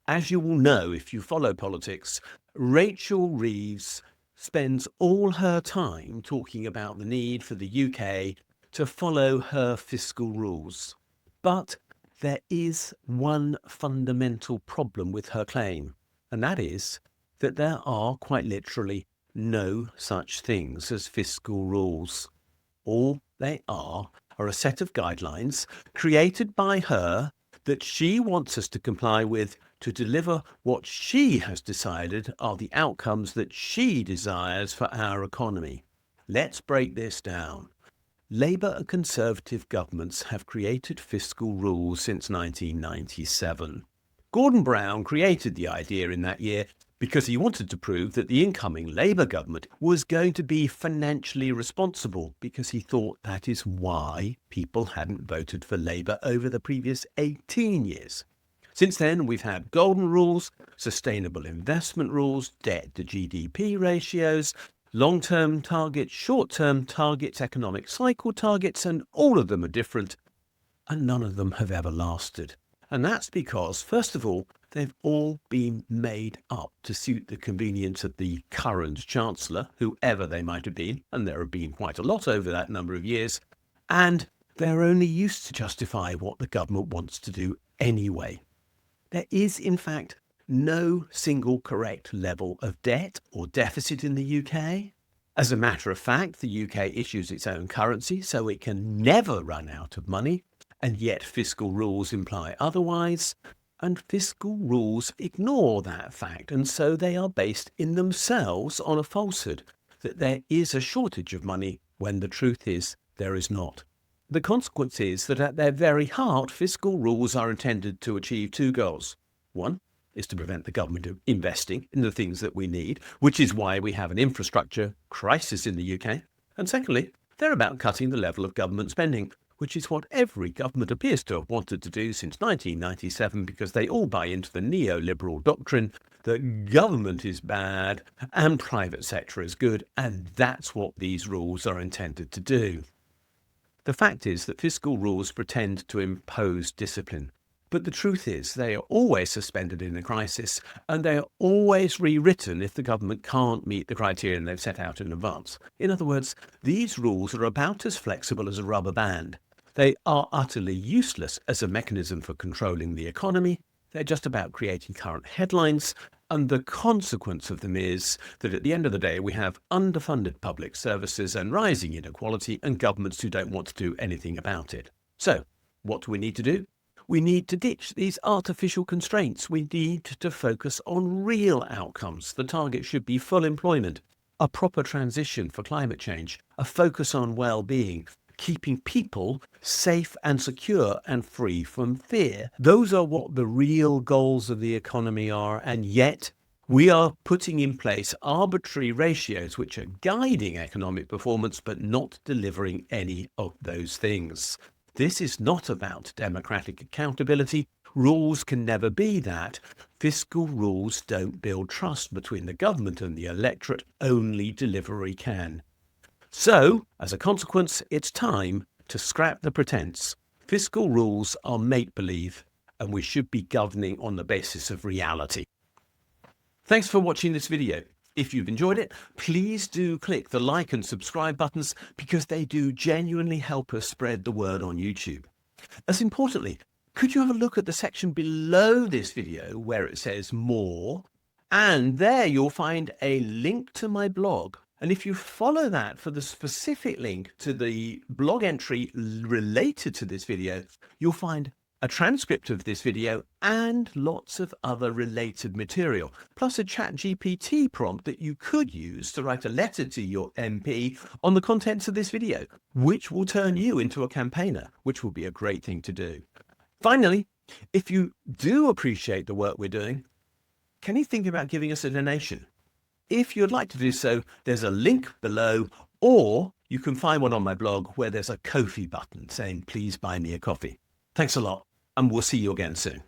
As you will know if you follow politics, Rachel Reeves spends all her time talking about the need for the UK to follow her fiscal rules. But there is one fundamental problem with her claim, and that is that there are quite literally no such things as fiscal rules. All they are a set of guidelines created by her that she wants us to comply with to deliver what she has decided are the outcomes that she desires for our economy. Let's break this down. Labour and Conservative governments have created fiscal rules since 1997. Gordon Brown created the idea in that year because he wanted to prove that the incoming Labour government was going to be financially responsible, because he thought that is why people hadn't voted for Labour over the previous 18 years. Since then, we've had golden rules, sustainable investment rules, debt to GDP ratios, long-term targets, short-term targets, economic cycle targets, and all of them are different, and none of them have ever lasted. And that's because, first of all, they've all been made up to suit the convenience of the current Chancellor, whoever they might have been, and there have been quite a lot over that number of years, and they're only used to justify what the government wants to do anyway. There is, in fact, no single correct level of debt or deficit in the UK. As a matter of fact, the UK issues its own currency, so it can never run out of money, and yet fiscal rules imply otherwise, and fiscal rules ignore that fact, and so they are based in themselves on a falsehood that there is a shortage of money when the truth is there is not. The consequence is that at their very heart, fiscal rules are intended to achieve two goals. One is to prevent the government of investing in the things that we need, which is why we have an infrastructure crisis in the UK. And secondly, they're about cutting the level of government spending, which is what every government appears to have wanted to do since 1997, because they all buy into the neoliberal doctrine that government is bad and private sector is good, and that's what these rules are intended to do. The fact is that fiscal rules pretend to impose discipline, but the truth is they are always suspended in a crisis, and they are always rewritten if the government can't meet the criterion they've set out in advance. In other words, these rules are about as flexible as a rubber band. They are utterly useless as a mechanism for controlling the economy. They're just about creating current headlines, and the consequence of them is that at the end of the day we have underfunded public services and rising inequality and governments who don't want to do anything about it. So, what do we need to do? We need to ditch these artificial constraints. We need to focus on real outcomes. The target should be full employment, a proper transition for climate change, a focus on well-being, keeping people safe and secure and free from fear. Those are what the real goals of the economy are, and yet we are putting in place arbitrary ratios which are guiding economic performance but not delivering any of those things. This is not about democratic accountability. Rules can never be that. Fiscal rules don't build trust between the government and the electorate. Only delivery can. So, as a consequence, it's time to scrap the pretense. Fiscal rules are make-believe, and we should be governing on the basis of reality. Thanks for watching this video. If you've enjoyed it, please do click the like and subscribe buttons, because they do genuinely help us spread the word on YouTube. As importantly, could you have a look at the section below this video where it says more, and there you'll find a link to my blog. And if you follow that for the specific link to the blog entry related to this video, you'll find a transcript of this video and lots of other related material, plus a ChatGPT prompt that you could use to write a letter to your MP on the contents of this video, which will turn you into a campaigner, which will be a great thing to do. Finally, if you do appreciate the work we're doing, can you think about giving us a donation? If you'd like to do so, there's a link below, or you can find one on my blog where there's a Ko-fi button saying, please buy me a coffee. Thanks a lot, and we'll see you again soon.